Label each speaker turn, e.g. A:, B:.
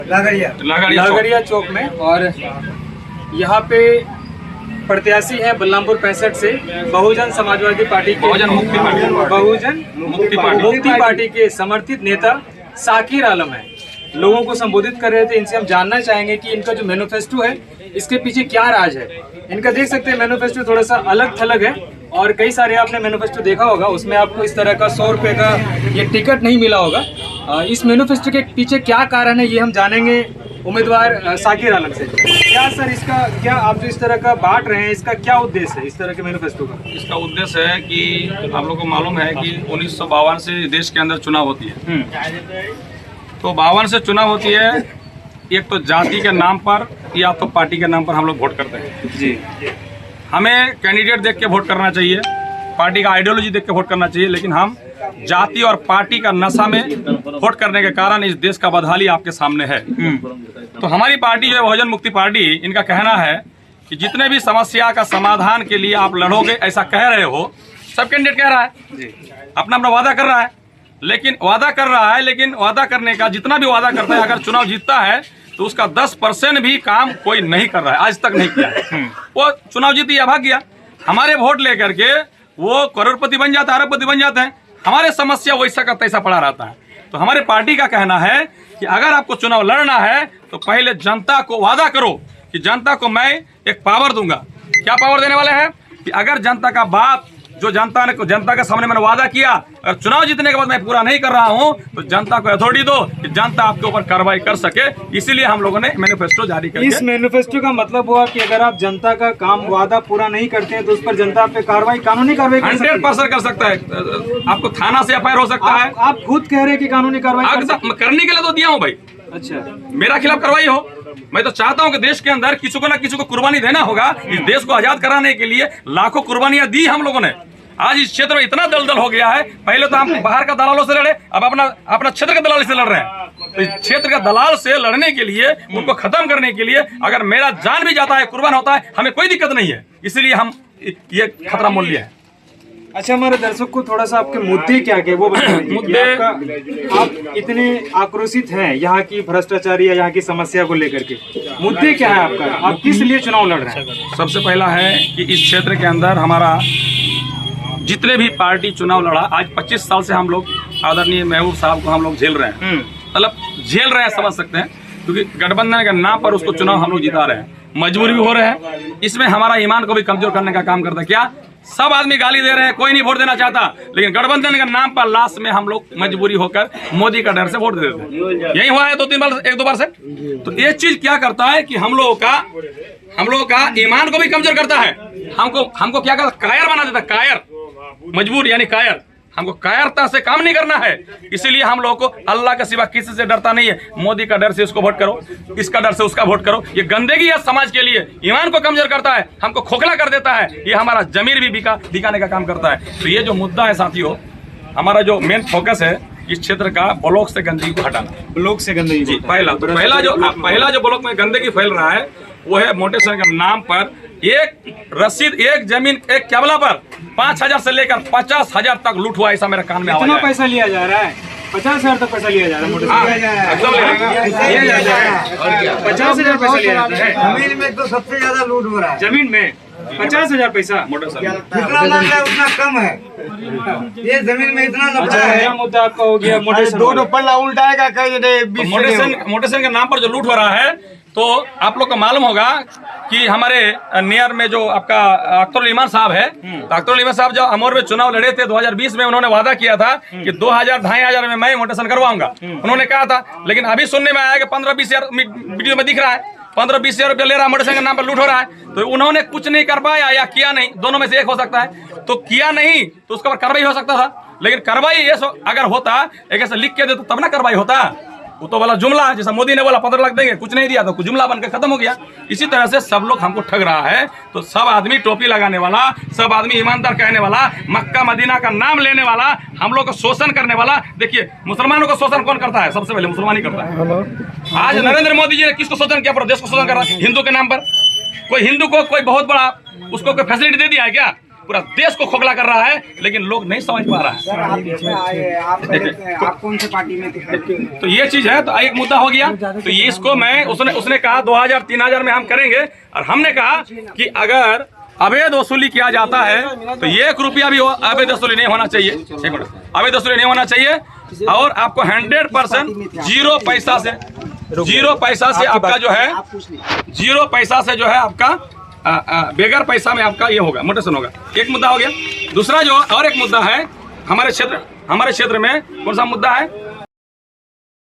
A: लागड़िया चौक में। और यहाँ पे प्रत्याशी है बलरामपुर 65 से बहुजन समाजवादी पार्टी के बहुजन मुक्ति पार्टी के समर्थित नेता साकिर आलम है। लोगों को संबोधित कर रहे थे। इनसे हम जानना चाहेंगे कि इनका जो मैनिफेस्टो है इसके पीछे क्या राज है। इनका देख सकते हैं मैनिफेस्टो थोड़ा सा अलग थलग है और कई सारे आपने मैनिफेस्टो देखा होगा, उसमें आपको इस तरह का 100 रुपये का ये टिकट नहीं मिला होगा। इस मैनिफेस्टो के पीछे क्या कारण है ये हम जानेंगे उम्मीदवार साकिर आलम से। क्या सर इसका क्या आप जो इस तरह का बांट रहे हैं इसका क्या उद्देश्य है इस तरह के मैनिफेस्टो का?
B: इसका उद्देश्य है कि आप लोग को मालूम है कि 1952 से देश के अंदर चुनाव होती है। तो 52 से चुनाव होती है, एक तो जाति के नाम पर या तो पार्टी के नाम पर हम लोग वोट करते हैं जी। हमें कैंडिडेट देख के वोट करना चाहिए, पार्टी का आइडियोलॉजी देख के वोट करना चाहिए, लेकिन हम जाति और पार्टी का नशा में वोट करने के कारण इस देश का बदहाली आपके सामने है। तो हमारी पार्टी जो है बहुजन मुक्ति पार्टी, इनका कहना है कि जितने भी समस्या का समाधान के लिए आप लड़ोगे ऐसा कह रहे हो, सब कैंडिडेट कह रहा है, अपना अपना वादा कर रहा है, लेकिन वादा करने का जितना भी वादा करता है, अगर चुनाव जीतता है तो उसका 10% भी काम कोई नहीं कर रहा है, आज तक नहीं किया है। वो चुनाव जीती या भाग गया, हमारे वोट लेकर के वो करोड़पति बन जाता है, अरबपति बन जाते हैं, हमारे समस्या वैसा का तैसा पड़ा रहता है। तो हमारे पार्टी का कहना है कि अगर आपको चुनाव लड़ना है तो पहले जनता को वादा करो कि जनता को मैं एक पावर दूंगा। क्या पावर देने वाले हैं कि अगर जनता का बात जो जनता के सामने मैंने वादा किया, अगर चुनाव जीतने के बाद मैं पूरा नहीं कर रहा हूं तो जनता को अथॉरिटी दो कि जनता आपके ऊपर कार्रवाई कर सके। इसीलिए हम लोगों ने मैनिफेस्टो जारी किया।
A: इस मैनिफेस्टो का मतलब हुआ कि अगर आप जनता का काम वादा पूरा नहीं करते हैं तो उस पर जनता पे कार्रवाई, कानूनी कार्रवाई
B: 100% कर सकता है। आपको थाना से एफआईआर हो सकता है।
A: आप खुद कह रहे हैं कि कानूनी कार्रवाई
B: करने के लिए तो दिया हूँ भाई।
A: अच्छा,
B: मेरा खिलाफ कार्रवाई हो। मैं तो चाहता हूं कि देश के अंदर किसी को ना किसी को कुर्बानी देना होगा। इस देश को आजाद कराने के लिए लाखों कुर्बानियां दी हम लोगों ने। आज इस क्षेत्र में इतना दलदल हो गया है, पहले तो हम बाहर का दलालों से लड़े, अब अपना क्षेत्र के दलाल से लड़ रहे हैं। तो इस क्षेत्र के दलाल से लड़ने के लिए, उनको खत्म करने के लिए अगर मेरा जान भी जाता है, कुर्बान होता है, हमें कोई दिक्कत नहीं है। इसलिए हम ये खतरा मोल लिया है।
A: अच्छा, हमारे दर्शक को थोड़ा सा आपके मुद्दे क्या के वो बताइए। मुद्दे आप इतने आक्रोशित हैं यहाँ की भ्रष्टाचारी या यहाँ की समस्या को लेकर के, मुद्दे क्या है आपका? आप किस लिए चुनाव लड़ रहे हैं?
B: सबसे पहला है कि इस क्षेत्र के अंदर हमारा जितने भी पार्टी चुनाव लड़ा, आज 25 साल से हम लोग आदरणीय महबूब साहब को हम लोग झेल रहे हैं। मतलब झेल रहे हैं समझ सकते हैं, क्योंकि गठबंधन के नाम पर उसको चुनाव हम लोग जिता रहे हैं, मजबूरी भी हो रहे हैं। इसमें हमारा ईमान को भी कमजोर करने का काम करता है। क्या सब आदमी गाली दे रहे हैं, कोई नहीं वोट देना चाहता, लेकिन गठबंधन के नाम पर लास्ट में हम लोग मजबूरी होकर मोदी का डर से वोट दे देते हैं। यही हुआ है 1-2 बार से। तो ये चीज क्या करता है कि हम लोगों का ईमान को भी कमजोर करता है। हमको क्या करता, कायर बना देता, कायर, मजबूर यानी कायर। हमको कायरता से काम नहीं करना है। इसीलिए हम लोगों को अल्लाह के सिवा किसी से डरता नहीं है। मोदी का डर से इसको वोट करो, इसका डर से उसका वोट करो। ये गंदगी है समाज के लिए, ईमान को कमजोर करता है, हमको खोखला कर देता है। ये हमारा जमीर भी दिखाने का काम करता है। तो ये जो मुद्दा है साथियों, हमारा जो मेन फोकस है इस क्षेत्र का ब्लॉक से गंदगी को हटाना।
A: ब्लॉक से गंदगी जी,
B: पहला जो ब्लॉक में गंदगी फैल रहा है वो है मोटेशन के नाम पर एक रसीद, एक जमीन, एक केबला पर 5,000 से लेकर 50,000 तक लूट हुआ। ऐसा मेरे कान में आवाज है।
A: कितना पैसा लिया जा रहा है? 50,000 तक पैसा लिया जा रहा है। 50,000 पैसा लिया जाता है।
C: जमीन में तो सबसे ज्यादा लूट हो रहा है।
A: जमीन में 50,000 पैसा
C: जितना लग रहा है उतना कम है। ये जमीन में इतना लफड़ा है।
A: मुद्दा आपका हो गया मोटेशन।
C: 2 पल्ला उल्टाएगा कहीं।
B: मोटेशन के नाम पर जो लूट हो रहा है, तो आप लोग को मालूम होगा कि हमारे नियर में जो आपका अख्तरुल ईमान साहब है, तो अख्तरुल ईमान साहब जब अमोर में चुनाव लड़े थे 2020 में, उन्होंने वादा किया था कि 2,000-2,500 में मैं मोटेशन करवाऊंगा। उन्होंने कहा था, लेकिन अभी सुनने में आया कि 15-20 हजार वीडियो में दिख रहा है, 15-20 हजार रुपया ले रहा है, मोटेशन के नाम पर लूट हो रहा है। तो उन्होंने कुछ नहीं कर पाया या किया नहीं, दोनों में से एक हो सकता है। तो किया नहीं तो उसके ऊपर कार्रवाई हो सकता था, लेकिन कार्रवाई ये अगर होता, एक ऐसा लिख के दे तो तब ना कार्रवाई होता। वो तो वाला जुमला, जैसा मोदी ने बोला 15 लाख देंगे, कुछ नहीं दिया तो कुछ जुमला बनकर खत्म हो गया। इसी तरह से सब लोग हमको ठग रहा है। तो सब आदमी टोपी लगाने वाला, सब आदमी ईमानदार कहने वाला, मक्का मदीना का नाम लेने वाला, हम लोग को शोषण करने वाला। देखिए, मुसलमानों का शोषण कौन करता है? सबसे पहले मुसलमान ही करता है। आज नरेंद्र मोदी जी ने किसको शोषण किया? प्रदेश को शोषण कर रहा है हिंदू के नाम पर। कोई हिंदू को कोई बहुत बड़ा उसको कोई फैसिलिटी दे दिया है क्या? पूरा देश को खोखला कर रहा है, लेकिन लोग नहीं समझ पा रहा है।
C: सर आप कौन से पार्टी में थे?
B: तो ये चीज है, तो एक मुद्दा हो गया। तो ये इसको मैं उसने कहा 2000-3000 में हम करेंगे, और हमने कहा कि अगर अवैध वसूली किया जाता है तो 1 रुपया भी अवैध वसूली नहीं होना चाहिए। एक मिनट, अवैध वसूली नहीं होना चाहिए, और आपको 100% 0 पैसा से आपका जो है 0 पैसा से जो है आपका बेगर पैसा में आपका ये होगा, मोटेशन होगा। एक मुद्दा हो गया। दूसरा जो और एक मुद्दा है हमारे क्षेत्र में, कौन सा मुद्दा है?